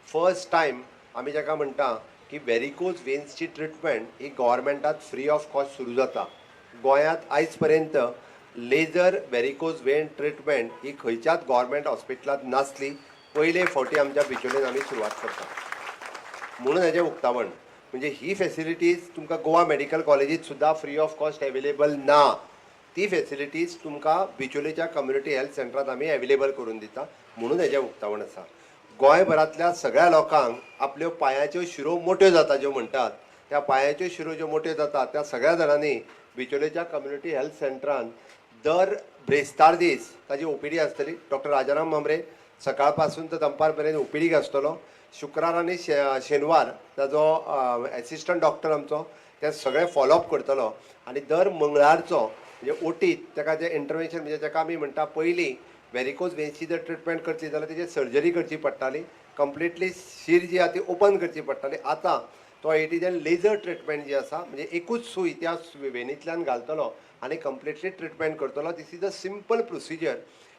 First time आमी जाका म्हणटा की व्हेरिकोज वेन्सची ट्रिटमेंट ही गव्हर्मेंटात फ्री ऑफ कॉस्ट सुरू जाता. गोंयांत आयज पर्यंत लेजर व्हेरिकोज वेन ट्रिटमेंट ही खंयच्याच गव्हर्मेंट हॉस्पिटलांत नासली. पयले फावटी आमच्या बिचोलेन आमी सुरवात करता म्हणून हेजें उक्तावण. म्हणजे ही फॅसिलिटीज तुमकां गोवा मेडिकल कॉलेजीत सुद्दां फ्री ऑफ कॉस्ट एवेलेबल ना. ती फॅसिलिटीज तुमकां बिचोलेच्या कम्युनिटी हेल्थ सेंटरांत आमी एवेलेबल करून दिता म्हणून हेजें उक्तावण आसा. गोंयभरांतल्या सगळ्या लोकांक आपल्यो पांयाच्यो शिरो मोठ्यो जाता ज्यो म्हणटात, त्या पांयाच्यो शिरो ज्यो मोठ्यो जातात त्या सगळ्या जाणांनी बिचोलेच्या कम्युनिटी हेल्थ सेंटरान दर ब्रेस्तार दीस ताजी ओपीडी आसतली. डॉक्टर राजाराम मांबरे सकाळ पासून तर दनपार पर्यंत ओपीडीक आसतलो. शुक्रार आनी शेनवार ताजो एसिस्टंट डॉक्टर आमचो ते सगळे फॉलोअप करतलो. आनी दर मंगळारचो म्हणजे ओटीत ताका जें इंटरवेन्शन म्हणजे ताका आमी म्हणटा पयलीं व्हेरिकोज वेन्सची जर ट्रिटमेंट करतली जाल्यार तेजी सर्जरी करची पडटाली. कंप्लिटली शीर जी आसा ती ओपन करची पडटाली. आतां तो एटीजन लेजर ट्रिटमेंट जी आसा म्हणजे एकूच सूय त्या वेनींतल्यान घालतलो आनी कंप्लिटली ट्रिटमेंट करतलो. This is a simple procedure.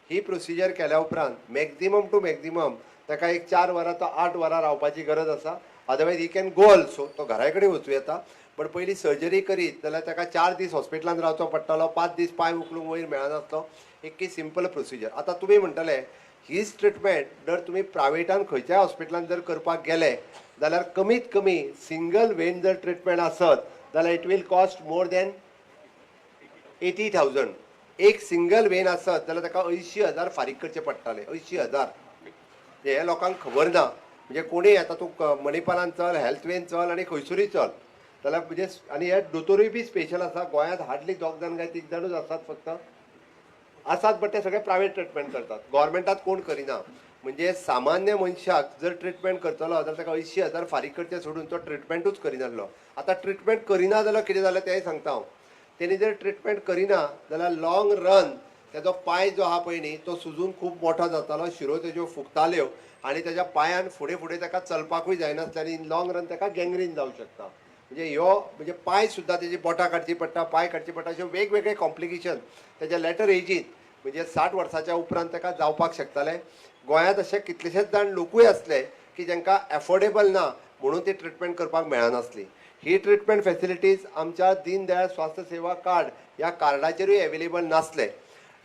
ही प्रोसिजर केल्या उपरांत मॅक्झिमम टू मॅक्झिमम ताका एक 4 वरां तो 8 वरां रावपाची गरज आसा. Otherwise he can go also, तो घरा कडेन वचूं येता. पण पयलीं सर्जरी करीत जाल्यार ताका 4 दीस हॉस्पिटलांत रावचो पडटालो, 5 दीस पांय उखलूंक वयर मेळनासलो. एक सिंपल प्रोसिजर. आतां तुमी म्हणटले हीच ट्रिटमेंट जर तुमी प्रायवेटान खंयच्याय हॉस्पिटलांत जर करपाक गेले जाल्यार कमीत कमी सिंगल वेन जर ट्रिटमेंट आसत जाल्यार it will cost more than 80,000. एक सिंगल वेन आसत जाल्यार ताका 80,000 फारीक करचे पडटाले. 80,000 हे लोकांक खबर ना. म्हणजे कोणीय आतां तूं मणिपालान चल, हेल्थ वेन चल आनी खंयसरूय चल जाल्यार म्हणजे आनी हे दोतोरूय बी स्पेशल आसा. गोंयांत हार्डली 2 जाण काय 3 जाणूच आसात फक्त आसात. बट ते सगळे प्रायवेट ट्रिटमेंट करतात. गव्हर्मेंटात कोण करिना. म्हणजे सामान्य मनशाक जर ट्रिटमेंट करतलो जाल्यार ताका 80,000 फारीक करचे सोडून तो ट्रिटमेंटूच करिनासलो. आतां ट्रिटमेंट करिना जाल्यार कितें जालें तेंय सांगता हांव. तेणी जर ट्रिटमेंट करिना जाल्यार लॉंग रन तेजो पांय जो आहा पळय न्ही तो सुजून खूब मोठो जातालो, शिरो तेज्यो फुगताल्यो आनी तेज्या पांयान फुडें फुडें ताका चलपाकूय जायनासलें आनी लॉंग रन ताका गँग्रीन जावंक शकता. म्हणजे ह्यो म्हणजे पांय सुद्दां तेजी बोटां काडची पडटा, पांय काडची पडटा. अशे वेगवेगळे कॉम्प्लिकेशन तेज्या लेटर एजीन म्हणजे 60 वर्साच्या उपरांत ताका जावपाक शकताले. गोंयांत अशे कितलेशेच जाण लोकूय आसले की जांकां एफोर्डेबल ना म्हणून ती ट्रिटमेंट करपाक मेळनासली. ही ट्रिटमेंट फॅसिलिटीज आमच्या दीनदयाळ स्वास्थ्य सेवा कार्ड ह्या कार्डाचेरूय एवेलेबल नासले.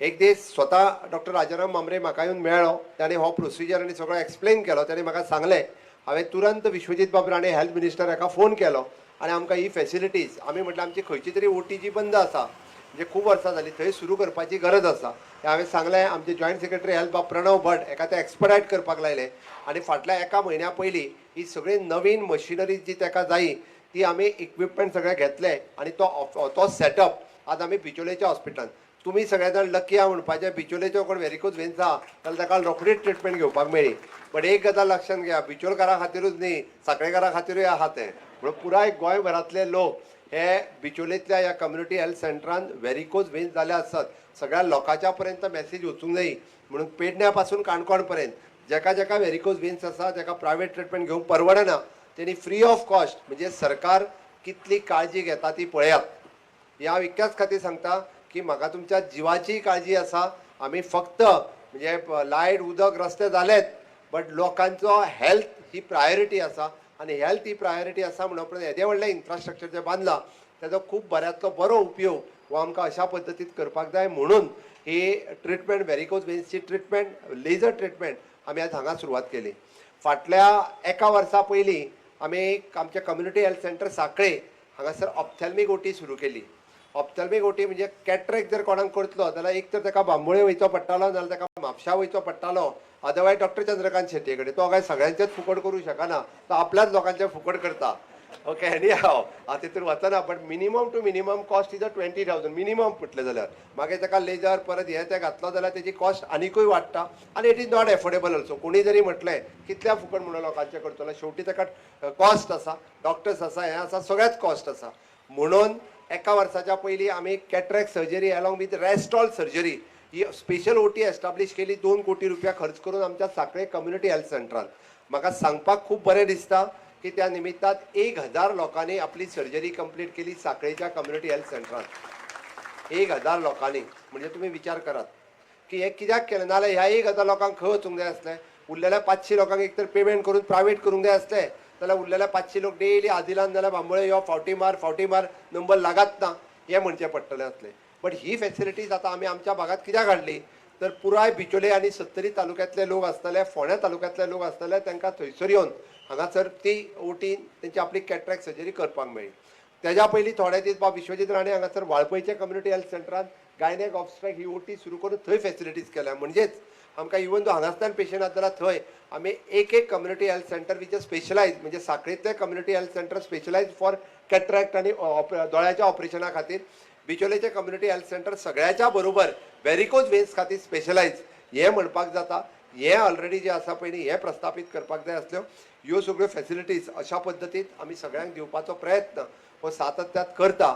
एक दीस स्वता डॉक्टर राजाराम मांबरे म्हाका येवन मेळ्ळो. ताणें हो प्रोसिजर आनी सगळो एक्सप्लेन केलो. ताणें म्हाका सांगलें. हांवें तुरंत विश्वजीत बाब राणे हेल्थ मिनिस्टर हाका फोन केलो आनी आमकां ही फॅसिलिटीज आमी म्हटलें आमची खंयची तरी ओटी जी बंद आसा म्हणजे खूब वर्सां जालीं थंय सुरू करपाची गरज आसा. हें हांवें सांगलें. आमचे जॉयंट सेक्रेटरी हेल्थ बाब प्रणव भट हेका ते एक्सपर्टायट करपाक लायले आनी फाटल्या 1 म्हयन्या पयलीं ही सगळी नवीन मशिनरी जी ताका जायी ती आमी इक्विपमेंट सगळे घेतले आनी तो सेटअप आज आमी बिचोलेच्या हॉस्पिटलांत. तुमी सगळे जाण लकी आहा म्हणपाचें बिचोलेच्यो कोण व्हेरिकोज वेन्स आहा जाल्यार ताका रोखडीच ट्रिटमेंट घेवपाक मेळ्ळी. बट एक गजाल लक्षांत घेया, बिचोलकारां खातीरूच न्ही साखळेकारां खातीरूय आहा तें. म्हणून पुराय गोंयभरांतले लोक हे बिचोलेंतल्या ह्या कम्युनिटी हेल्थ सेंटरान व्हेरिकोज वेन्स जाले आसत. सगळ्या लोकांच्या पर्यंत मॅसेज वचूंक जायी म्हणून पेडण्या पासून काणकोण पर्यंत जाका जाका व्हेरिकोज वेन्स आसा जाका प्रायवेट ट्रिटमेंट घेवंक परवडना तेणी फ्री ऑफ कॉस्ट म्हणजे सरकार कितली काळजी घेता ती पळयात. ह्या हांव इतक्याच खातीर सांगता की म्हाका तुमच्या जिवाची काळजी आसा. आमी फक्त म्हणजे लायट उदक रस्ते जालेत बट लोकांचो हेल्थ ही प्रायोरिटी आसा आनी हेल्थ ही प्रायोरिटी आसा म्हणून उपरांत येदें व्हडलें इन्फ्रास्ट्रक्चर जें बांदलां तेजो खूब बऱ्यांतलो बरो उपयोग हो आमकां अशा पद्दतीन करपाक जाय. म्हणून ही ट्रिटमेंट व्हेरिकोज वेन्सची ट्रिटमेंट लेजर ट्रिटमेंट आमी आज हांगा सुरवात केली. फाटल्या 1 वर्सा पयलीं आमी आमच्या कम्युनिटी हेल्थ सेंटर सांखळे हांगासर ऑप्थॅल्मीक ओटी सुरू केली. ऑप्थॅल्मीक ओटी म्हणजे कॅटरेक्ट जर कोणाक करतलो जाल्यार एक तर ताका बांबोळे वयचो पडटालो नाजाल्यार ताका म्हापशा वयचो पडटालो. अदरवायज डॉक्टर चंद्रकांत शेट्ये कडेन. तो काय सगळ्यांचेच फुकट करूं शकना, तो आपल्याच लोकांचे फुकट करता. ओके एनी हांव तितून वचना. But minimum to minimum cost is 20,000 minimum पडटलें जाल्यार. मागीर ताका लेजर परत हे ते घातलो जाल्यार तेजी कॉस्ट आनिकूय वाडटा आनी it is not affordable also. कोणी जरी म्हटलें कितल्या फुकट म्हणून लोकांचे करतलो शेवटी ताका कॉस्ट आसा, डॉक्टर्स आसा, हें आसा, सगळ्याच कॉस्ट आसा. म्हणून 1 वर्साच्या पयलीं आमी कॅटरेक्ट सर्जरी अलॉंग विथ रेस्टॉल सर्जरी ही स्पेशल ओटी एस्टाब्लीश केली. 2 कोटी रुपया खर्च करून आमच्या सांखळे कम्युनिटी हेल्थ सेंटरान. म्हाका सांगपाक खूब बरें दिसता की त्या निमित्तान 1,000 लोकांनी आपली सर्जरी कंप्लीट केली सांखळेच्या कम्युनिटी हेल्थ सेंटरान. 1,000 लोकांनी. म्हणजे तुमी विचार करात की हे कित्याक केलें नाल्यार ह्या 1,000 लोकांक खंय वचूंक जाय आसलें. उरलेल्या 500 लोकांक एक तर पेमेंट करून प्रायवेट करूंक जाय आसलें जाल्यार उरलेल्या 500 लोक डेली आदिलान जाल्यार बांबोळे यो फावटी मार नंबर लागत ना हें म्हणचें पडटलें आसलें. बट ही फॅसिलिटीज आतां आमी आमच्या भागात कित्याक हाडली तर पुराय बिचोले आनी 70 तालुक्यांतले लोक आसतले फोंड्या तालुक्यांतले लोक आसतले तांकां थंयसर येवन हांगासर ती ओटी तेंची आपली कॅट्रॅक्ट सर्जरी करपाक मेळ्ळी. तेज्या पयलीं थोडे दीस विश्वजीत राणे हांगासर वाळपयच्या कम्युनिटी हेल्थ सेंटरान गायनेक ऑब्स्ट्रॅक्ट ही ओटी सुरू करून थंय फॅसिलिटीज केल्या. म्हणजेच आमकां इवन दो हांगासल्यान पेशंट आसा जाल्यार थंय आमी एक community health centre which specialise म्हणजे साखळेंतले community health centre specialise for cataract आनी दोळ्याच्या ऑपरेशना खातीर, बिचोलेचे कम्युनिटी हेल्थ सेंटर सगळ्याच्या बरोबर व्हेरिकोज वेन्स खातीर स्पेशलायज हें म्हणपाक जाता. हें ऑलरेडी जें आसा पयलीं हें प्रस्थापीत करपाक जाय आसल्यो. ह्यो सगळ्यो फॅसिलिटीज अशा पद्दतीन आमी सगळ्यांक दिवपाचो प्रयत्न हो सातत्यात करता.